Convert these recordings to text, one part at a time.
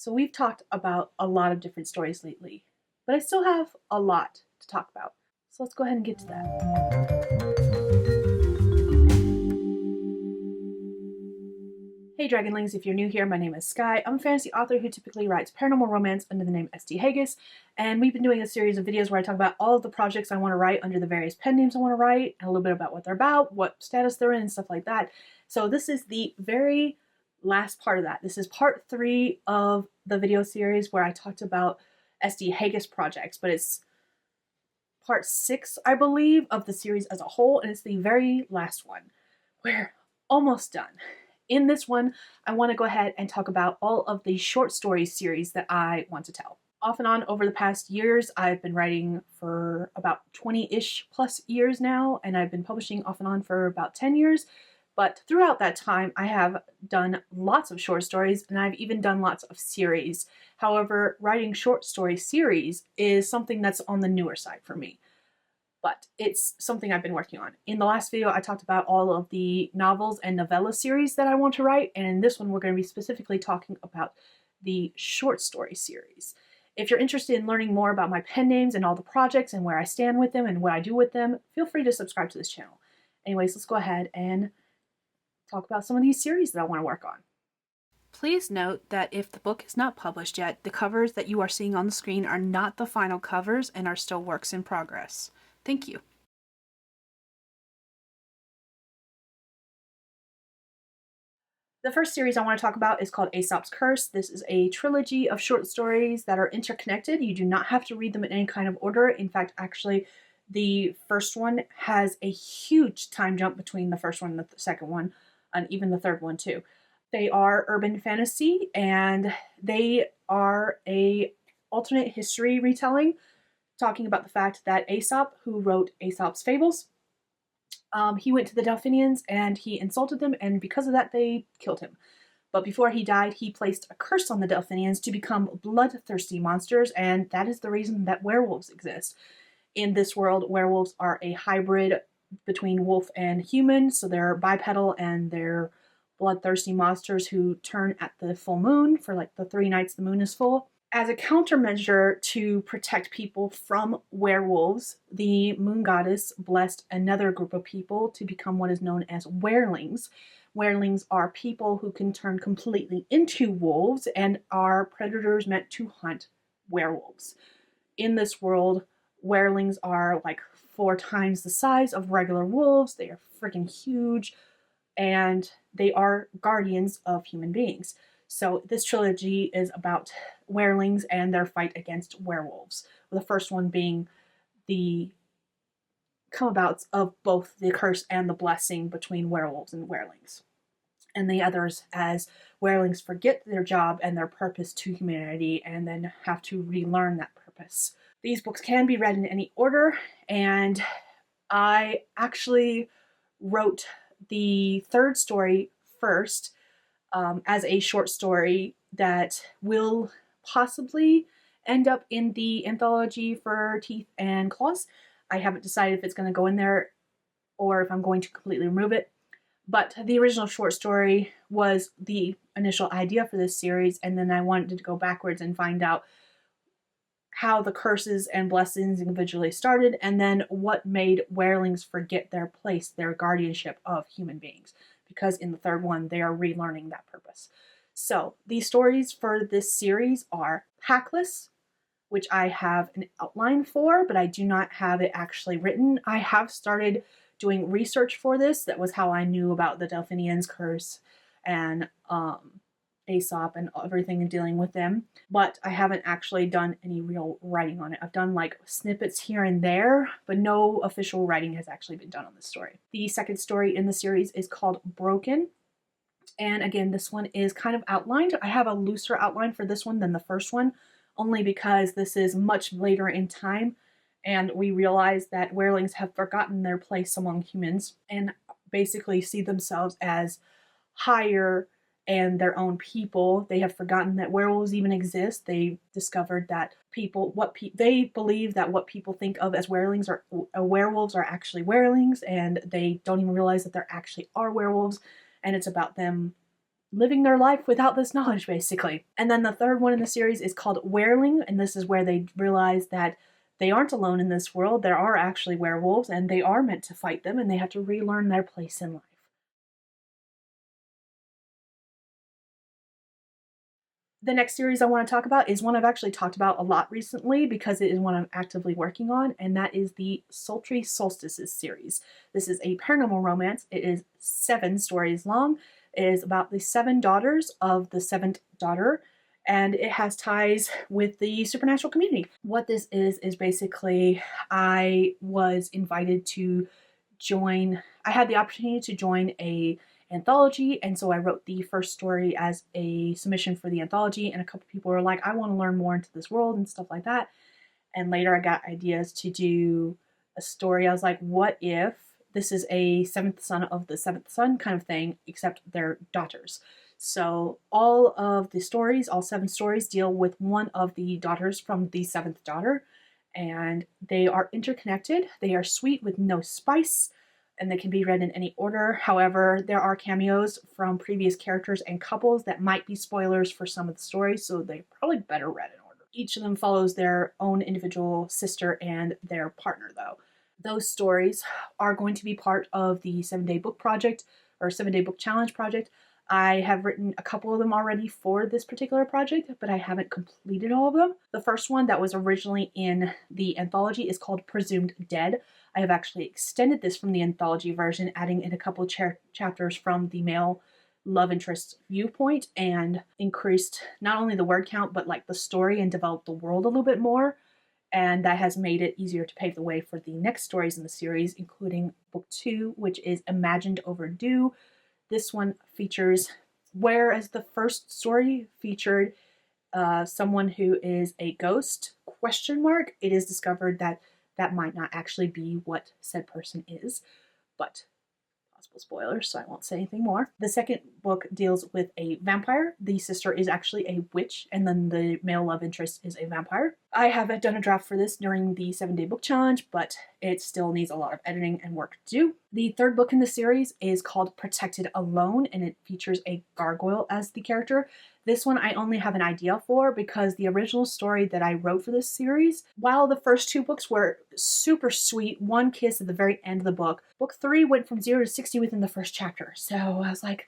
So we've talked about a lot of different stories lately, but I still have a lot to talk about. So let's go ahead and get to that. Hey Dragonlings, if you're new here, my name is Skye. I'm a fantasy author who typically writes paranormal romance under the name Hegyes, and we've been doing a series of videos where I talk about all of the projects I want to write under the various pen names I want to write, and a little bit about what they're about, what status they're in, and stuff like that. So this is the very last part of that. This is part 3 of the video series where I talked about Hegyes projects, but it's part 6, I believe, of the series as a whole, and it's the very last one. We're almost done. In this one, I want to go ahead and talk about all of the short story series that I want to tell. Off and on over the past years, I've been writing for about 20-ish plus years now, and I've been publishing off and on for about 10 years. But throughout that time, I have done lots of short stories, and I've even done lots of series. However, writing short story series is something that's on the newer side for me. But it's something I've been working on. In the last video, I talked about all of the novels and novella series that I want to write, and in this one, we're going to be specifically talking about the short story series. If you're interested in learning more about my pen names and all the projects and where I stand with them and what I do with them, feel free to subscribe to this channel. Anyways, let's go ahead and talk about some of these series that I want to work on. Please note that if the book is not published yet, the covers that you are seeing on the screen are not the final covers and are still works in progress. Thank you. The first series I want to talk about is called Aesop's Curse. This is a trilogy of short stories that are interconnected. You do not have to read them in any kind of order. In fact, actually, the first one has a huge time jump between the first one and the second one, and even the third one too. They are urban fantasy, and they are a alternate history retelling, talking about the fact that Aesop, who wrote Aesop's Fables, he went to the Delphinians and he insulted them, and because of that they killed him. But before he died, he placed a curse on the Delphinians to become bloodthirsty monsters, and that is the reason that werewolves exist. In this world, werewolves are a hybrid between wolf and human, so they're bipedal and they're bloodthirsty monsters who turn at the full moon for like the 3 nights the moon is full. As a countermeasure to protect people from werewolves, the moon goddess blessed another group of people to become what is known as werelings. Werelings are people who can turn completely into wolves and are predators meant to hunt werewolves. In this world, werelings are like 4 times the size of regular wolves. They are freaking huge, and they are guardians of human beings. So this trilogy is about werelings and their fight against werewolves. The first one being the come-abouts of both the curse and the blessing between werewolves and werelings. And the others as werelings forget their job and their purpose to humanity and then have to relearn that purpose. These books can be read in any order, and I actually wrote the third story first, as a short story that will possibly end up in the anthology for Teeth and Claws. I haven't decided if it's going to go in there or if I'm going to completely remove it. But the original short story was the initial idea for this series, and then I wanted to go backwards and find out how the curses and blessings individually started, and then what made werelings forget their place, their guardianship of human beings. Because in the third one, they are relearning that purpose. So these stories for this series are Packless, which I have an outline for, but I do not have it actually written. I have started doing research for this. That was how I knew about the Delphinians curse and Aesop and everything in dealing with them, but I haven't actually done any real writing on it. I've done like snippets here and there, but no official writing has actually been done on this story. The second story in the series is called Broken, and again, this one is kind of outlined. I have a looser outline for this one than the first one, only because this is much later in time, and we realize that werelings have forgotten their place among humans and basically see themselves as higher and their own people. They have forgotten that werewolves even exist. They discovered that they believe that what people think of as werelings are werewolves are actually werelings, and they don't even realize that there actually are werewolves, and it's about them living their life without this knowledge, basically. And then the third one in the series is called Wereling, and this is where they realize that they aren't alone in this world. There are actually werewolves, and they are meant to fight them, and they have to relearn their place in life. The next series I want to talk about is one I've actually talked about a lot recently because it is one I'm actively working on, and that is the Sultry Solstices series. This is a paranormal romance. It is 7 stories long. It is about the 7 daughters of the 7th daughter, and it has ties with the supernatural community. What this is basically I was invited to join, I had the opportunity to join a anthology, and so I wrote the first story as a submission for the anthology, and a couple people were like, I want to learn more into this world and stuff like that. And later I got ideas to do a story. I was like, what if this is a 7th son of the 7th son kind of thing, except they're daughters? So all of the stories, all 7 stories, deal with one of the daughters from the 7th daughter, and they are interconnected. They are sweet with no spice, and they can be read in any order. However, there are cameos from previous characters and couples that might be spoilers for some of the stories, so they're probably better read in order. Each of them follows their own individual sister and their partner, though. Those stories are going to be part of the 7-day book project, or 7-day book challenge project. I have written a couple of them already for this particular project, but I haven't completed all of them. The first one that was originally in the anthology is called Presumed Dead. I have actually extended this from the anthology version, adding in a couple chapters from the male love interest viewpoint, and increased not only the word count, but like the story, and developed the world a little bit more. And that has made it easier to pave the way for the next stories in the series, including book 2, which is Imagined Overdue. This one features, whereas the first story featured someone who is a ghost, it is discovered that that might not actually be what said person is, but possible spoilers, so I won't say anything more. The second book deals with a vampire. The sister is actually a witch, and then the male love interest is a vampire. I haven't done a draft for this during the 7-day book challenge, but it still needs a lot of editing and work to do. The third book in the series is called Protected Alone, and it features a gargoyle as the character. This one I only have an idea for because the original story that I wrote for this series, while the first 2 books were super sweet, one kiss at the very end of the book, book 3 went from 0 to 60 within the first chapter. So I was like,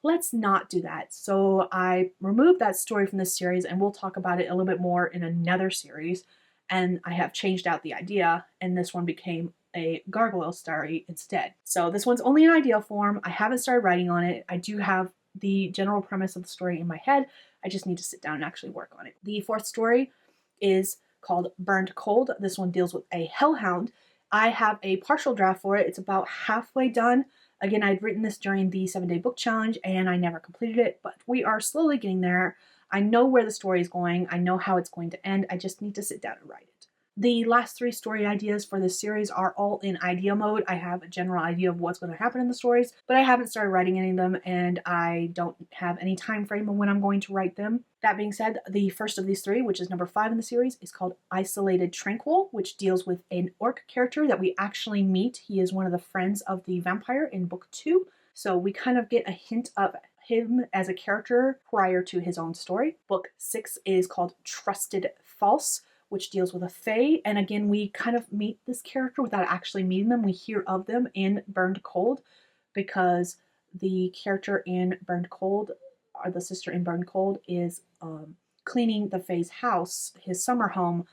let's not do that. So I removed that story from this series, and we'll talk about it a little bit more in another series. And I have changed out the idea, and this one became a gargoyle story instead. So this one's only in idea form. I haven't started writing on it. I do have the general premise of the story in my head. I just need to sit down and actually work on it. The fourth story is called Burned Cold. This one deals with a hellhound. I have a partial draft for it. It's about halfway done. Again, I'd written this during the 7-day book challenge and I never completed it, but we are slowly getting there. I know where the story is going. I know how it's going to end. I just need to sit down and write it. The last 3 story ideas for this series are all in idea mode. I have a general idea of what's going to happen in the stories, but I haven't started writing any of them, and I don't have any time frame of when I'm going to write them. That being said, the first of these 3, which is number 5 in the series, is called Isolated Tranquil, which deals with an orc character that we actually meet. He is one of the friends of the vampire in book 2, so we kind of get a hint of him as a character prior to his own story. Book 6 is called Trusted False, which deals with a fae, and again, we kind of meet this character without actually meeting them. We hear of them in Burned Cold, because the character in Burned Cold, or the sister in Burned Cold, is cleaning the fae's house, his summer home,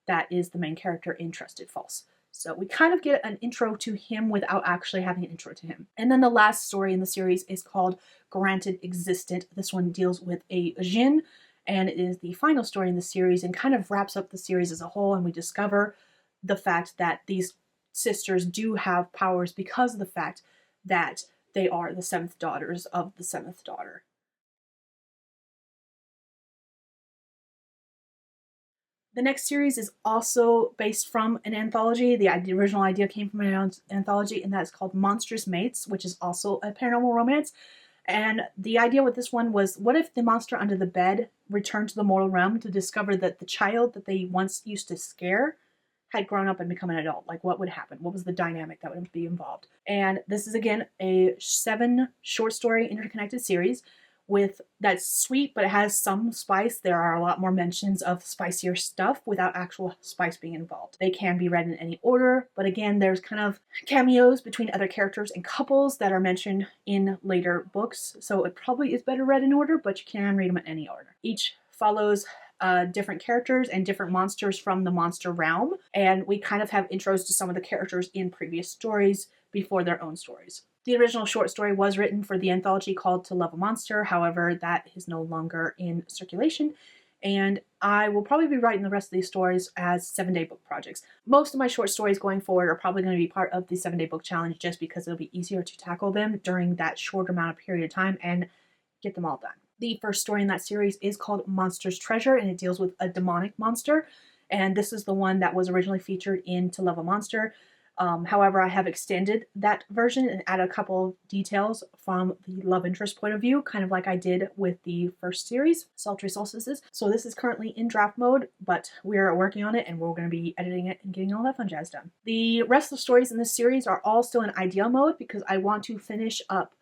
that is the main character in Trusted False. So we kind of get an intro to him without actually having an intro to him. And then the last story in the series is called Granted Existent. This one deals with a djinn, and it is the final story in the series and kind of wraps up the series as a whole, and we discover the fact that these sisters do have powers because of the fact that they are the 7th daughters of the 7th daughter. The next series is also based from an anthology. The original idea came from an anthology, and that is called Monstrous Mates, which is also a paranormal romance. And the idea with this one was, what if the monster under the bed returned to the mortal realm to discover that the child that they once used to scare had grown up and become an adult? Like, what would happen? What was the dynamic that would be involved? And this is, again, a 7 short story interconnected series. that's sweet, but it has some spice. There are a lot more mentions of spicier stuff without actual spice being involved. They can be read in any order, but again, there's kind of cameos between other characters and couples that are mentioned in later books, so it probably is better read in order, but you can read them in any order. Each follows different characters and different monsters from the monster realm, and we kind of have intros to some of the characters in previous stories before their own stories. The original short story was written for the anthology called To Love a Monster, however, that is no longer in circulation, and I will probably be writing the rest of these stories as 7-day book projects. Most of my short stories going forward are probably going to be part of the 7-day book challenge just because it'll be easier to tackle them during that short amount of period of time and get them all done. The first story in that series is called Monster's Treasure, and it deals with a demonic monster, and this is the one that was originally featured in To Love a Monster. However, I have extended that version and added a couple of details from the love interest point of view, kind of like I did with the first series, Sultry Solstices. So this is currently in draft mode, but we're working on it and we're going to be editing it and getting all that fun jazz done. The rest of the stories in this series are all still in idea mode because I want to finish up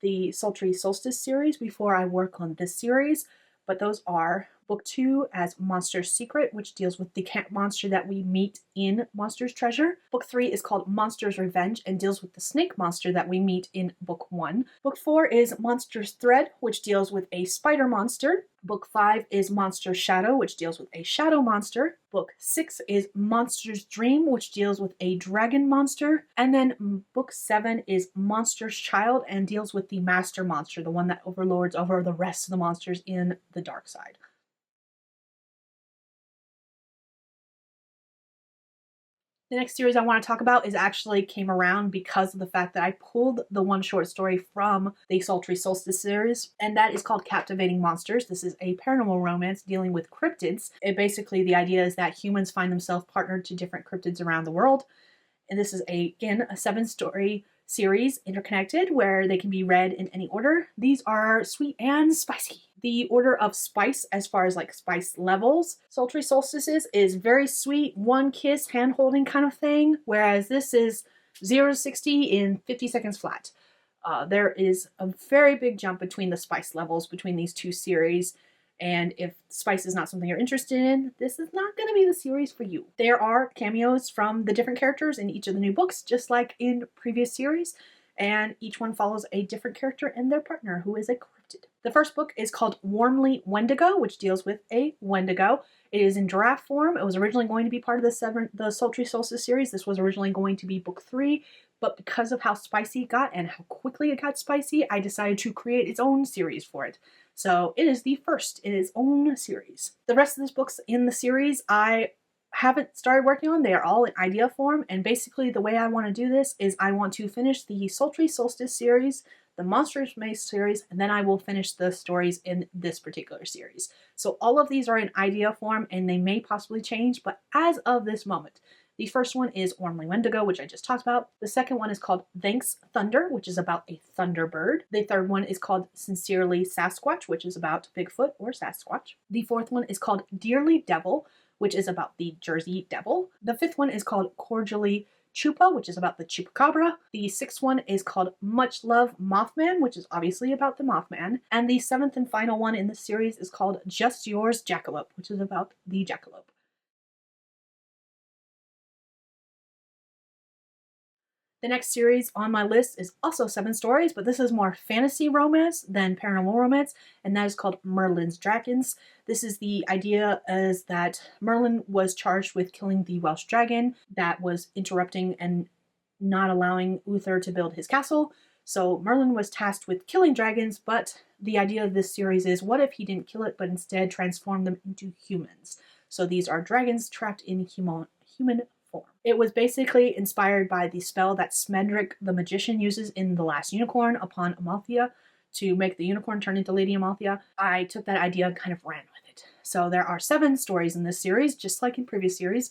the Sultry Solstice series before I work on this series, but those are Book 2 as Monster's Secret, which deals with the camp monster that we meet in Monster's Treasure. Book 3 is called Monster's Revenge and deals with the snake monster that we meet in Book 1. Book 4 is Monster's Thread, which deals with a spider monster. Book 5 is Monster's Shadow, which deals with a shadow monster. Book 6 is Monster's Dream, which deals with a dragon monster. And then Book 7 is Monster's Child and deals with the master monster, the one that overlords over the rest of the monsters in the dark side. The next series I want to talk about actually came around because of the fact that I pulled the one short story from the Sultry Solstice series, and that is called Captivating Monsters. This is a paranormal romance dealing with cryptids. Basically, the idea is that humans find themselves partnered to different cryptids around the world, and this is again a 7-story series interconnected where they can be read in any order. These are sweet and spicy. The order of spice, as far as like spice levels, Sultry Solstices is very sweet, one kiss, hand holding kind of thing, whereas this is 0 to 60 in 50 seconds flat. There is a very big jump between the spice levels between these two series, and if spice is not something you're interested in, this is not going to be the series for you. There are cameos from the different characters in each of the new books, just like in previous series, and each one follows a different character and their partner, who is a cryptid. The first book is called Warmly Wendigo, which deals with a Wendigo. It is in draft form. It was originally going to be part of the Sultry Solstice series. This was originally going to be book 3, but because of how spicy it got and how quickly it got spicy, I decided to create its own series for it. So it is the first in its own series. The rest of these books in the series I haven't started working on. They are all in idea form, and basically the way I want to do this is I want to finish the Sultry Solstice series, the Monstrous Mates series, and then I will finish the stories in this particular series. So all of these are in idea form and they may possibly change, but as of this moment, the first one is Warmly Wendigo, which I just talked about. The second one is called Thanks Thunder, which is about a thunderbird. The third one is called Sincerely Sasquatch, which is about Bigfoot or Sasquatch. The fourth one is called Dearly Devil, which is about the Jersey Devil. The fifth one is called Cordially Chupa, which is about the Chupacabra. The sixth one is called Much Love Mothman, which is obviously about the Mothman. And the seventh and final one in the series is called Just Yours Jackalope, which is about the jackalope. The next series on my list is also 7 stories, but this is more fantasy romance than paranormal romance, and that is called Merlin's Dragons. This is the idea is that Merlin was charged with killing the Welsh dragon that was interrupting and not allowing Uther to build his castle. So Merlin was tasked with killing dragons, but the idea of this series is what if he didn't kill it, but instead transformed them into humans? So these are dragons trapped in human form. It was basically inspired by the spell that Smedric the magician uses in The Last Unicorn upon Amalthea to make the unicorn turn into Lady Amalthea. I took that idea and kind of ran with it. So there are 7 stories in this series, just like in previous series.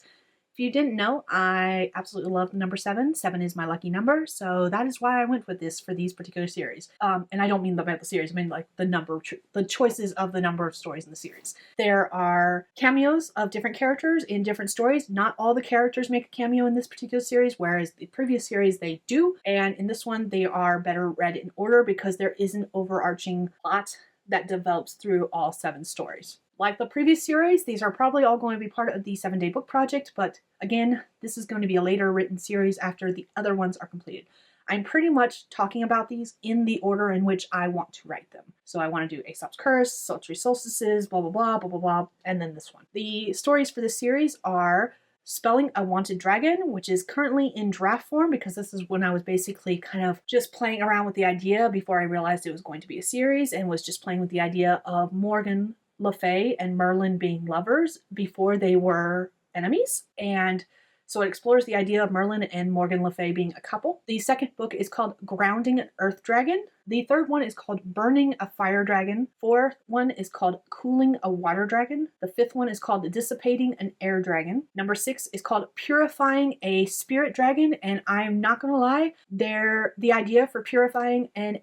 If you didn't know, I absolutely love the number 7. 7 is my lucky number, so that is why I went with this for these particular series. And I don't mean about the series, I mean like the number, the choices of the number of stories in the series. There are cameos of different characters in different stories. Not all the characters make a cameo in this particular series, whereas the previous series they do. And in this one, they are better read in order because there is an overarching plot that develops through all 7 stories. Like the previous series, these are probably all going to be part of the 7-day book project, but again, this is going to be a later written series after the other ones are completed. I'm pretty much talking about these in the order in which I want to write them. So I want to do Aesop's Curse, Sultry Solstices, blah, blah, blah, blah, blah, blah, and then this one. The stories for this series are Spelling a Wanted Dragon, which is currently in draft form because this is when I was basically kind of just playing around with the idea before I realized it was going to be a series, and was just playing with the idea of Morgan Le Fay and Merlin being lovers before they were enemies. And so it explores the idea of Merlin and Morgan Le Fay being a couple. The second book is called Grounding an Earth Dragon. The third one is called Burning a Fire Dragon. Fourth one is called Cooling a Water Dragon. The fifth one is called Dissipating an Air Dragon. Number 6 is called Purifying a Spirit Dragon. And I'm not gonna lie, the idea for purifying a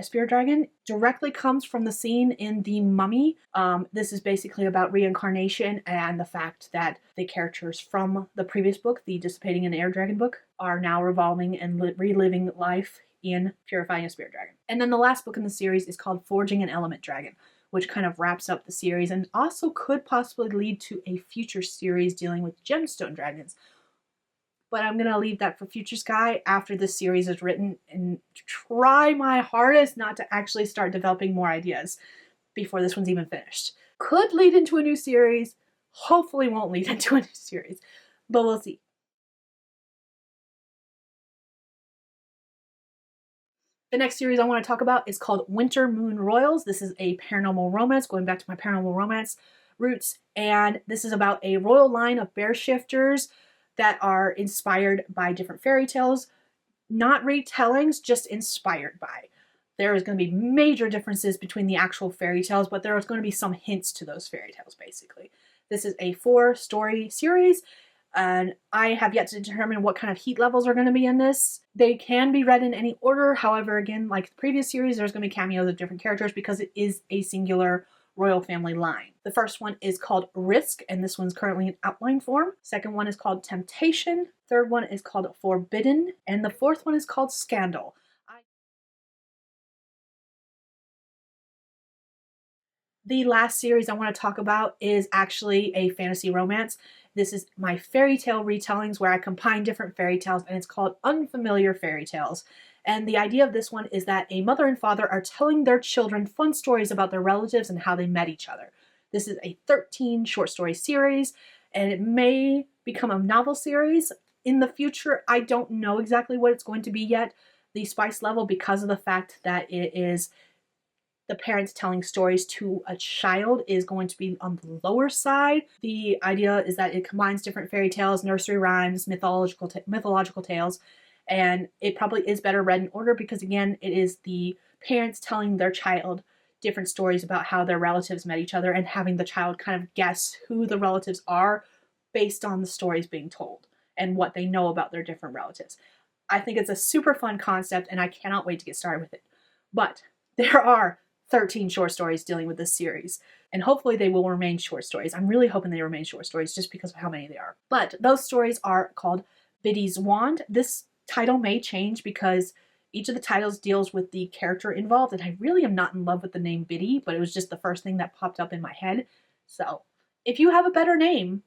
spirit dragon directly comes from the scene in The Mummy. This is basically about reincarnation and the fact that the characters from the previous book, the Dissipating an Air Dragon book, are now revolving and reliving life in Purifying a Spirit Dragon. And then the last book in the series is called Forging an Element Dragon, which kind of wraps up the series and also could possibly lead to a future series dealing with gemstone dragons. But I'm going to leave that for future Skye after this series is written and try my hardest not to actually start developing more ideas before this one's even finished. Could lead into a new series, hopefully won't lead into a new series, but we'll see. The next series I want to talk about is called Winter Moon Royals. This is a paranormal romance, going back to my paranormal romance roots, and this is about a royal line of bear shifters that are inspired by different fairy tales, not retellings, just inspired by. There is going to be major differences between the actual fairy tales, but there is going to be some hints to those fairy tales, basically. This is a 4-story series, and I have yet to determine what kind of heat levels are going to be in this. They can be read in any order. However, again, like the previous series, there's going to be cameos of different characters because it is a singular royal family line. The first one is called Risk, and this one's currently in outline form. Second one is called Temptation. Third one is called Forbidden. And the fourth one is called Scandal. The last series I want to talk about is actually a fantasy romance. This is my fairy tale retellings where I combine different fairy tales, and it's called Unfamiliar Fairy Tales. And the idea of this one is that a mother and father are telling their children fun stories about their relatives and how they met each other. This is a 13 short story series, and it may become a novel series in the future. I don't know exactly what it's going to be yet. The spice level, because of the fact that it is the parents telling stories to a child, is going to be on the lower side. The idea is that it combines different fairy tales, nursery rhymes, mythological tales, and it probably is better read in order because, again, it is the parents telling their child different stories about how their relatives met each other and having the child kind of guess who the relatives are based on the stories being told and what they know about their different relatives. I think it's a super fun concept, and I cannot wait to get started with it. But there are 13 short stories dealing with this series, and hopefully they will remain short stories. I'm really hoping they remain short stories just because of how many they are. But those stories are called Biddy's Wand. This title may change because each of the titles deals with the character involved, and I really am not in love with the name Biddy, but it was just the first thing that popped up in my head. So if you have a better name,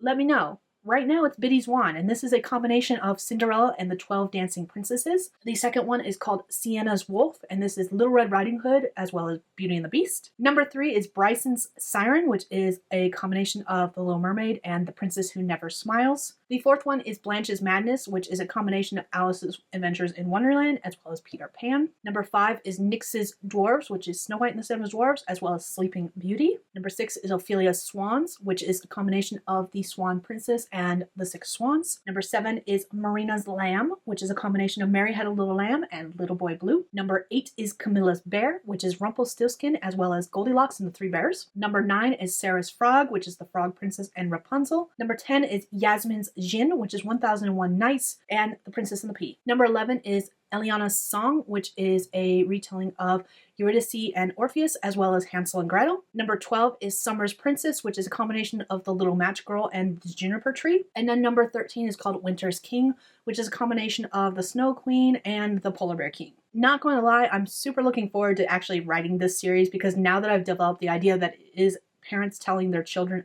let me know. Right now it's Biddy's Wand, and this is a combination of Cinderella and the 12 Dancing Princesses. The second one is called Sienna's Wolf, and this is Little Red Riding Hood as well as Beauty and the Beast. Number 3 is Bryson's Siren, which is a combination of The Little Mermaid and The Princess Who Never Smiles. The fourth one is Blanche's Madness, which is a combination of Alice's Adventures in Wonderland as well as Peter Pan. Number 5 is Nyx's Dwarves, which is Snow White and the Seven Dwarfs as well as Sleeping Beauty. Number 6 is Ophelia's Swans, which is a combination of The Swan Princess and The Six Swans. Number 7 is Marina's Lamb, which is a combination of Mary Had a Little Lamb and Little Boy Blue. Number 8 is Camilla's Bear, which is Rumpelstiltskin as well as Goldilocks and the Three Bears. Number 9 is Sarah's Frog, which is the Frog Princess and Rapunzel. Number 10 is Yasmin's Djinn, which is 1001 Nights and The Princess and the Pea. Number 11 is Eliana's Song, which is a retelling of Eurydice and Orpheus, as well as Hansel and Gretel. Number 12 is Summer's Princess, which is a combination of The Little Match Girl and The Juniper Tree. And then number 13 is called Winter's King, which is a combination of The Snow Queen and The Polar Bear King. Not going to lie, I'm super looking forward to actually writing this series, because now that I've developed the idea that it is parents telling their children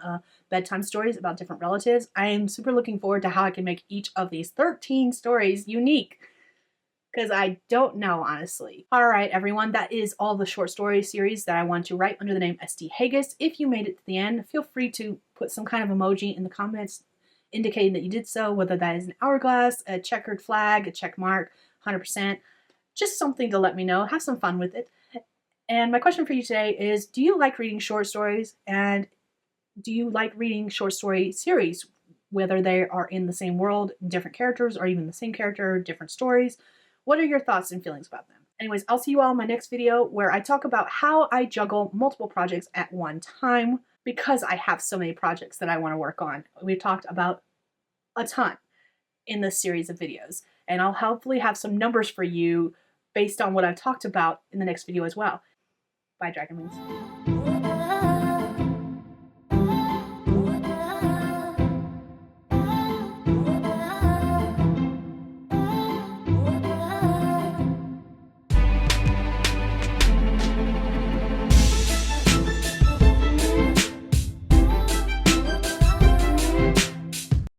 bedtime stories about different relatives, I am super looking forward to how I can make each of these 13 stories unique, because I don't know, honestly. All right, everyone, that is all the short story series that I want to write under the name SD Hegyes. If you made it to the end, feel free to put some kind of emoji in the comments indicating that you did so, whether that is an hourglass, a checkered flag, a check mark, 100%. Just something to let me know. Have some fun with it. And my question for you today is, do you like reading short stories? And do you like reading short story series, whether they are in the same world, different characters, or even the same character, different stories? What are your thoughts and feelings about them? Anyways, I'll see you all in my next video, where I talk about how I juggle multiple projects at one time, because I have so many projects that I want to work on. We've talked about a ton in this series of videos, and I'll hopefully have some numbers for you based on what I've talked about in the next video as well. Bye, Dragon Wings.